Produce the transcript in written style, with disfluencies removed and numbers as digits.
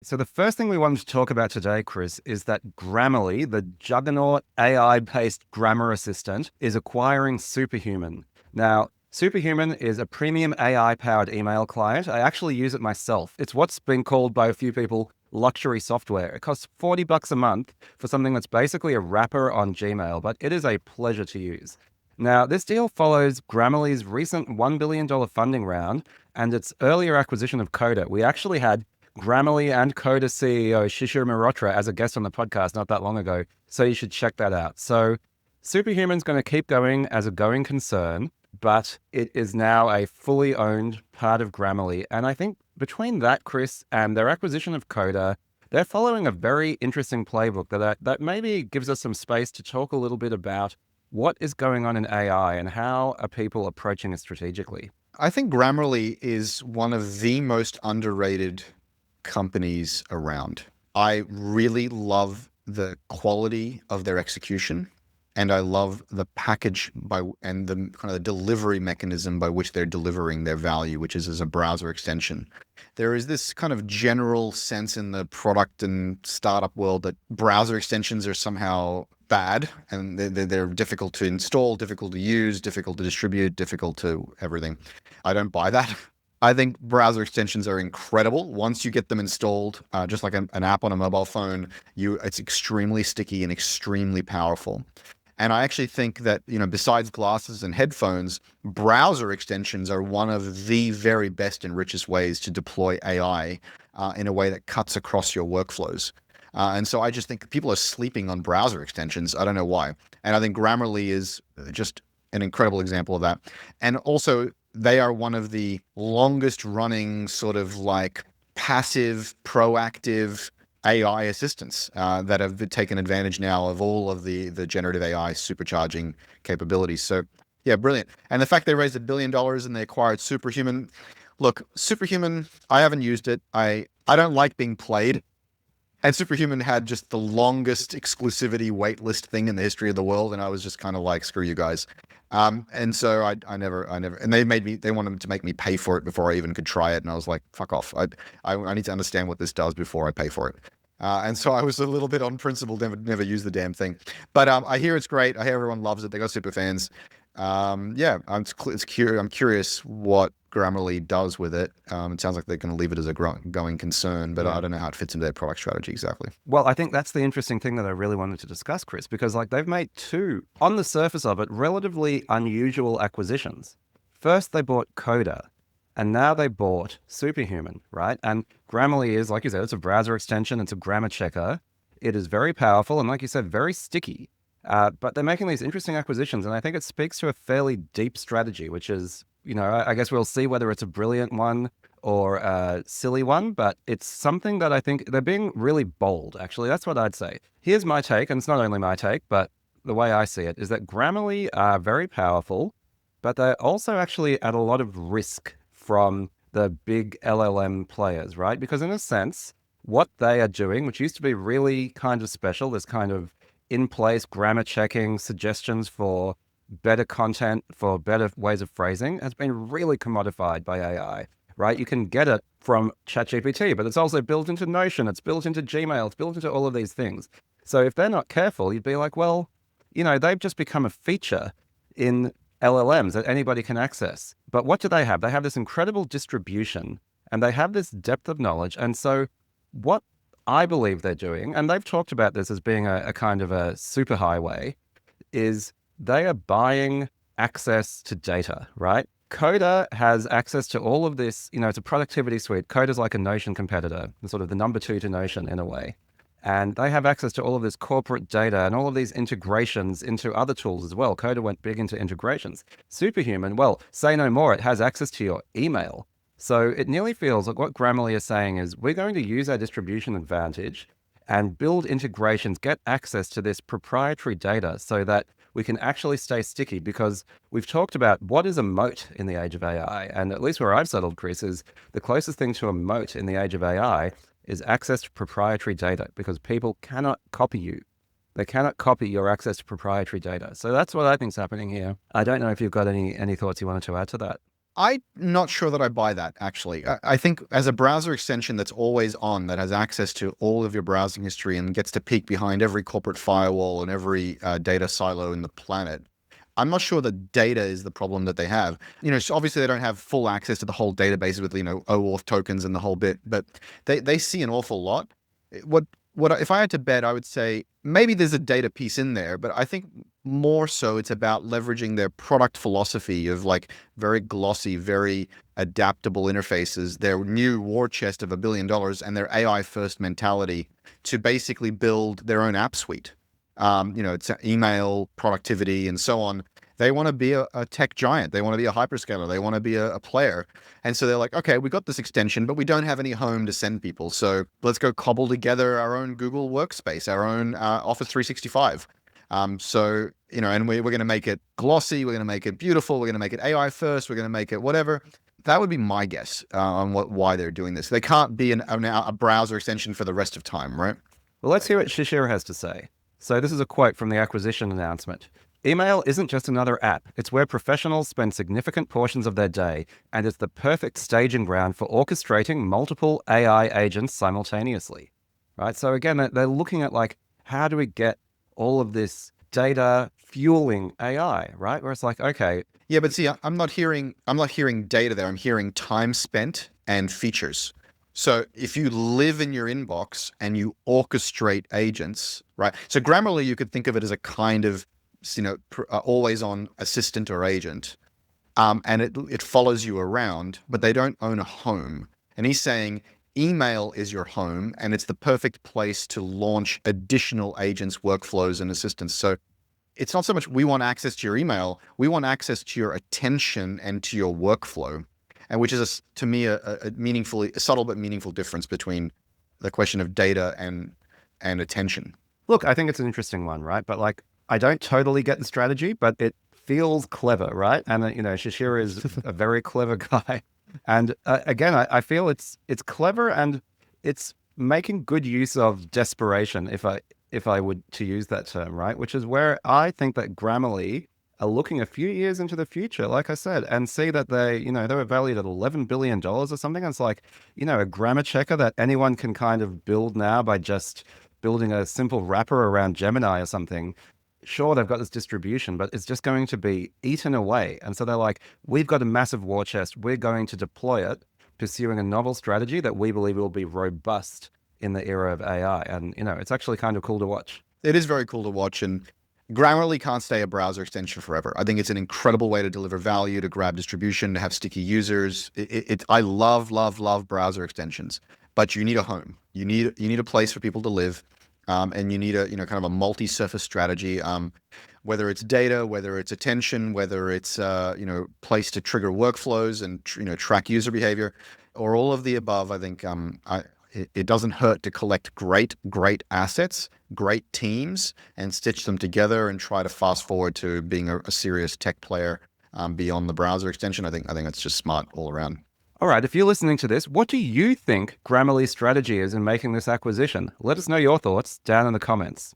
So the first thing we wanted to talk about today, Chris, is that Grammarly, the juggernaut AI-based grammar assistant, is acquiring Superhuman. Now, Superhuman is a premium AI-powered email client. I actually use it myself. It's what's been called by a few people luxury software. It costs $40 a month for something that's basically a wrapper on Gmail, but it is a pleasure to use. Now, this deal follows Grammarly's recent $1 billion funding round and its earlier acquisition of Coda. We actually had Grammarly and Coda CEO Shishir Mehrotra as a guest on the podcast not that long ago. So you should check that out. So Superhuman's going to keep going as a going concern, but it is now a fully owned part of Grammarly. And I think between that, Chris, and their acquisition of Coda, they're following a very interesting playbook that maybe gives us some space to talk a little bit about what is going on in AI and how are people approaching it strategically. I think Grammarly is one of the most underrated companies around. I really love the quality of their execution, and I love the package and the kind of the delivery mechanism by which they're delivering their value, which is as a browser extension. There is this kind of general sense in the product and startup world that browser extensions are somehow bad and they're difficult to install, difficult to use, difficult to distribute, difficult to everything. I don't buy that. I think browser extensions are incredible. Once you get them installed, just like an app on a mobile phone, it's extremely sticky and extremely powerful. And I actually think that, besides glasses and headphones, browser extensions are one of the very best and richest ways to deploy AI in a way that cuts across your workflows. And so I just think people are sleeping on browser extensions. I don't know why. And I think Grammarly is just an incredible example of that. And also, they are one of the longest running sort of like passive, proactive AI assistants that have taken advantage now of all of the generative AI supercharging capabilities. So yeah, brilliant. And the fact they raised $1 billion and they acquired Superhuman. Look, Superhuman, I haven't used it. I don't like being played. And Superhuman had just the longest exclusivity waitlist thing in the history of the world, and I was just kind of like, screw you guys. And so I never, and they wanted to make me pay for it before I even could try it, and I was like, fuck off. I need to understand what this does before I pay for it. And so I was a little bit on principle, never use the damn thing. But I hear it's great. I hear everyone loves it. They got super fans. Yeah, I'm curious what Grammarly does with it. It sounds like they're going to leave it as a going concern, but I don't know how it fits into their product strategy exactly. Well, I think that's the interesting thing that I really wanted to discuss, Chris, because they've made two, on the surface of it, relatively unusual acquisitions. First, they bought Coda, and now they bought Superhuman, right? And Grammarly is, like you said, it's a browser extension, it's a grammar checker. It is very powerful and, like you said, very sticky. But they're making these interesting acquisitions, and I think it speaks to a fairly deep strategy, which is, I guess we'll see whether it's a brilliant one or a silly one, but it's something that I think they're being really bold, actually. That's what I'd say. Here's my take, and it's not only my take, but the way I see it is that Grammarly are very powerful, but they're also actually at a lot of risk from the big LLM players, right? Because in a sense, what they are doing, which used to be really kind of special, this kind of in-place grammar checking suggestions for better content, for better ways of phrasing, has been really commodified by AI, right? You can get it from ChatGPT, but it's also built into Notion, it's built into Gmail, it's built into all of these things. So if they're not careful, you'd be like, well, they've just become a feature in LLMs that anybody can access. But what do they have? They have this incredible distribution and they have this depth of knowledge. And so what I believe they're doing, and they've talked about this as being a kind of a superhighway, is they are buying access to data, right? Coda has access to all of this, it's a productivity suite. Coda's like a Notion competitor, sort of the number two to Notion in a way. And they have access to all of this corporate data and all of these integrations into other tools as well. Coda went big into integrations. Superhuman, well, say no more, it has access to your email. So it nearly feels like what Grammarly is saying is we're going to use our distribution advantage and build integrations, get access to this proprietary data so that we can actually stay sticky, because we've talked about what is a moat in the age of AI. And at least where I've settled, Chris, is the closest thing to a moat in the age of AI is access to proprietary data, because people cannot copy you. They cannot copy your access to proprietary data. So that's what I think is happening here. I don't know if you've got any thoughts you wanted to add to that. I'm not sure that I buy that, actually. I think as a browser extension that's always on, that has access to all of your browsing history and gets to peek behind every corporate firewall and every data silo in the planet, I'm not sure that data is the problem that they have. So obviously they don't have full access to the whole database with, OAuth tokens and the whole bit, but they see an awful lot. What if I had to bet, I would say maybe there's a data piece in there, but I think more so it's about leveraging their product philosophy of like very glossy, very adaptable interfaces, their new war chest of $1 billion, and their AI first mentality to basically build their own app suite. It's email, productivity, and so on. They want to be a tech giant. They want to be a hyperscaler. They want to be a player. And so they're like, okay, we got this extension, but we don't have any home to send people. So let's go cobble together our own Google Workspace, our own Office 365. And we're going to make it glossy. We're going to make it beautiful. We're going to make it AI first. We're going to make it whatever. That would be my guess on why they're doing this. They can't be a browser extension for the rest of time, right? Well, let's hear what Shishir has to say. So this is a quote from the acquisition announcement. Email isn't just another app. It's where professionals spend significant portions of their day, and it's the perfect staging ground for orchestrating multiple AI agents simultaneously, right? So again, they're looking at like, how do we get all of this data fueling AI, right? Where it's like, okay. Yeah, but see, I'm not hearing data there. I'm hearing time spent and features. So if you live in your inbox and you orchestrate agents, right? So Grammarly, you could think of it as a kind of, always on assistant or agent. And it follows you around, but they don't own a home. And he's saying email is your home, and it's the perfect place to launch additional agents, workflows, and assistants. So it's not so much we want access to your email, we want access to your attention and to your workflow. And which is, to me, a subtle but meaningful difference between the question of data and attention. Look, I think it's an interesting one, right? But like, I don't totally get the strategy, but it feels clever, right? And Shishir is a very clever guy. And again, I feel it's clever, and it's making good use of desperation, if I would to use that term, right? Which is where I think that Grammarly are looking a few years into the future, like I said, and see that they were valued at $11 billion or something. And it's like, a grammar checker that anyone can kind of build now by just building a simple wrapper around Gemini or something. Sure, they've got this distribution, but it's just going to be eaten away. And so they're like, we've got a massive war chest. We're going to deploy it, pursuing a novel strategy that we believe will be robust in the era of AI. And, it's actually kind of cool to watch. It is very cool to watch. And Grammarly can't stay a browser extension forever. I think it's an incredible way to deliver value, to grab distribution, to have sticky users. I love browser extensions, but you need a home. You need a place for people to live. And you need a kind of a multi-surface strategy, whether it's data, whether it's attention, whether it's place to trigger workflows and track user behavior, or all of the above. I think it doesn't hurt to collect great assets, great teams, and stitch them together and try to fast forward to being a serious tech player beyond the browser extension. I think it's just smart all around. All right, if you're listening to this, what do you think Grammarly's strategy is in making this acquisition? Let us know your thoughts down in the comments.